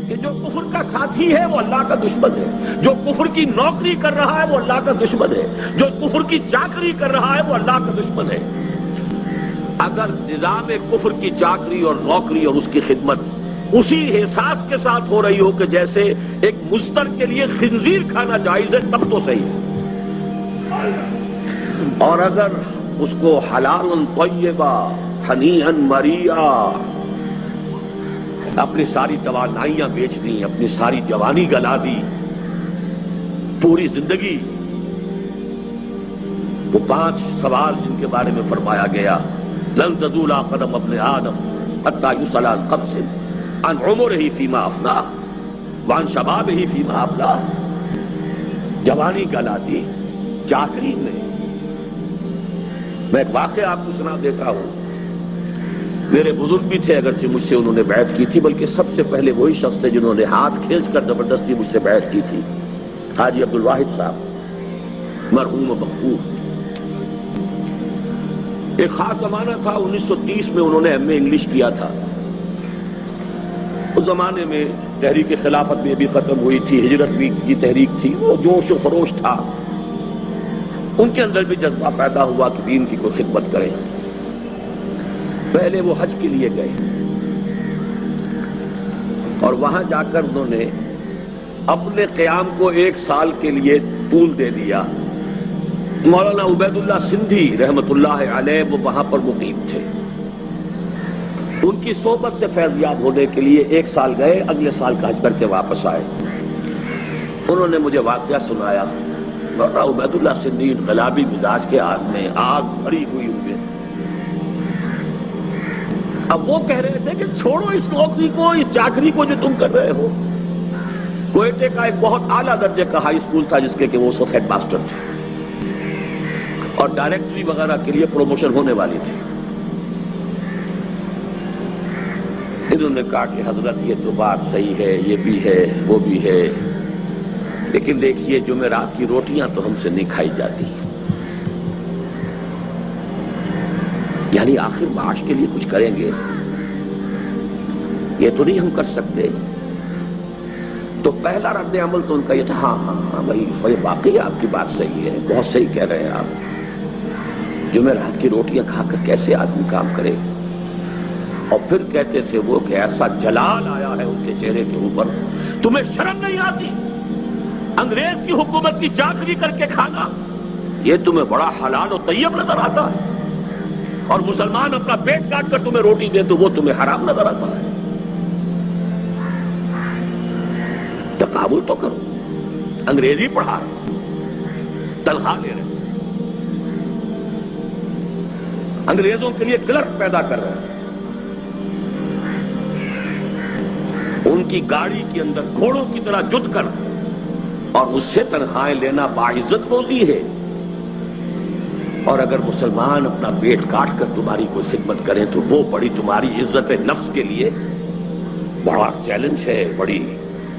کہ جو کفر کا ساتھی ہے وہ اللہ کا دشمن ہے، جو کفر کی نوکری کر رہا ہے وہ اللہ کا دشمن ہے، جو کفر کی چاکری کر رہا ہے وہ اللہ کا دشمن ہے۔ اگر نظام کفر کی چاکری اور نوکری اور اس کی خدمت اسی احساس کے ساتھ ہو رہی ہو کہ جیسے ایک مزدور کے لیے خنزیر کھانا جائز ہے، تب تو صحیح ہے، اور اگر اس کو حلال طیبہ ہنیئا مریا اپنی ساری توانائیاں بیچ دی، اپنی ساری جوانی گلا دی، پوری زندگی، وہ 5 سوال جن کے بارے میں فرمایا گیا لن تزول قدم ابن آدم حتى يسأل عن 5 عن عمره فيما افناه وعن شبابه فيما ابلاه، جوانی گلا دی چاکری میں۔ میں ایک واقعہ آپ کو سنا دیتا ہوں، میرے بزرگ بھی تھے اگرچہ مجھ سے انہوں نے بیعت کی تھی، بلکہ سب سے پہلے وہی شخص تھے جنہوں نے ہاتھ کھینچ کر زبردستی مجھ سے بیعت کی تھی، حاجی عبدالواحد صاحب مرحوم و مغفور۔ ایک خاص زمانہ تھا 1930 میں انہوں نے ایم اے انگلش کیا تھا۔ اس زمانے میں تحریک خلافت بھی ابھی ختم ہوئی تھی، ہجرت بھی کی تحریک تھی، وہ جوش و خروش تھا، ان کے اندر بھی جذبہ پیدا ہوا کہ دین کی کوئی خدمت کریں۔ پہلے وہ حج کے لیے گئے اور وہاں جا کر انہوں نے اپنے قیام کو 1 سال کے لیے طول دے دیا۔ مولانا عبید اللہ سندھی رحمت اللہ علیہ وہ وہاں پر مقیم تھے، ان کی صحبت سے فیضیاب ہونے کے لیے 1 سال گئے، اگلے سال کا حج کر کے واپس آئے۔ انہوں نے مجھے واقعہ سنایا، مولانا عبید اللہ سندھی انقلابی مزاج کے آدمی، آگ بھری ہوئی ہوئے۔ اب وہ کہہ رہے تھے کہ چھوڑو اس نوکری کو، اس چاکری کو جو تم کر رہے ہو۔ کوئٹے کا ایک بہت اعلیٰ درجے کا ہائی اسکول تھا جس کے کہ وہ اس وقت ہیڈ ماسٹر تھے، اور ڈائریکٹری وغیرہ کے لیے پروموشن ہونے والی تھی۔ انہوں نے کہا کہ حضرت یہ تو بات صحیح ہے، یہ بھی ہے وہ بھی ہے، لیکن دیکھیے جمعرات کی روٹیاں تو ہم سے نہیں کھائی جاتی، یعنی آخر معاش کے لیے کچھ کریں گے، یہ تو نہیں ہم کر سکتے۔ تو پہلا رد عمل تو ان کا یہ تھا، ہاں ہاں ہاں بھائی واقعی آپ کی بات صحیح ہے، بہت صحیح کہہ رہے ہیں آپ، جمعرات کی روٹیاں کھا کر کیسے آدمی کام کرے۔ اور پھر کہتے تھے وہ کہ ایسا جلال آیا ہے ان کے چہرے کے اوپر، تمہیں شرم نہیں آتی انگریز کی حکومت کی چاکری کر کے کھانا، یہ تمہیں بڑا حلال و طیب نظر آتا ہے، اور مسلمان اپنا پیٹ کاٹ کر تمہیں روٹی دے تو وہ تمہیں حرام نظر آتا ہے۔ تقابل تو کرو، انگریزی پڑھا رہے، تنخواہ لے رہے، انگریزوں کے لیے کلرک پیدا کر رہے ہیں، ان کی گاڑی کے اندر گھوڑوں کی طرح جت کر اور اس سے تنخواہیں لینا باعزت روزی ہے۔ اور اگر مسلمان اپنا پیٹ کاٹ کر تمہاری کوئی خدمت کریں تو وہ بڑی تمہاری عزت نفس کے لیے بڑا چیلنج ہے، بڑی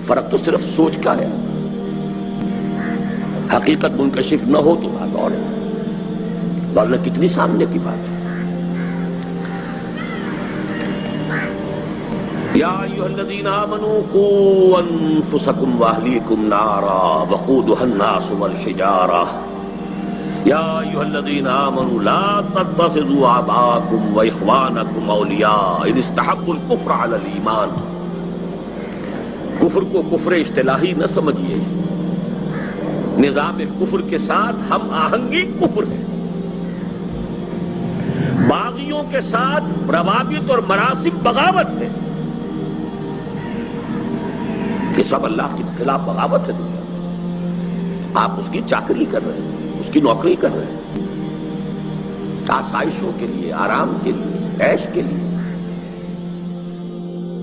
فرق تو صرف سوچ کا ہے، حقیقت منکشف نہ ہو تو بات اور ہے، ورنہ کتنی سامنے کی بات ہے۔ یا ایھا الذین آمنوا قوا انفسکم واہلیکم نارا وقودھا الناس والحجارہ یا ایھا الذین آمنوا لا تتخذوا آباءکم واخوانکم اولیاء ان استحبوا الکفر علی الایمان۔ کفر کو کفر اصطلاحی نہ سمجھیے، نظام کفر کے ساتھ ہم آہنگی کفر ہے، باغیوں کے ساتھ روابط اور مراسم بغاوت ہے، یہ سب اللہ کے خلاف بغاوت ہے۔ دنیا آپ اس کی چاکری کر رہے ہیں، اس کی نوکری کر رہے ہیں، آسائشوں کے لیے، آرام کے لیے، عیش کے لیے،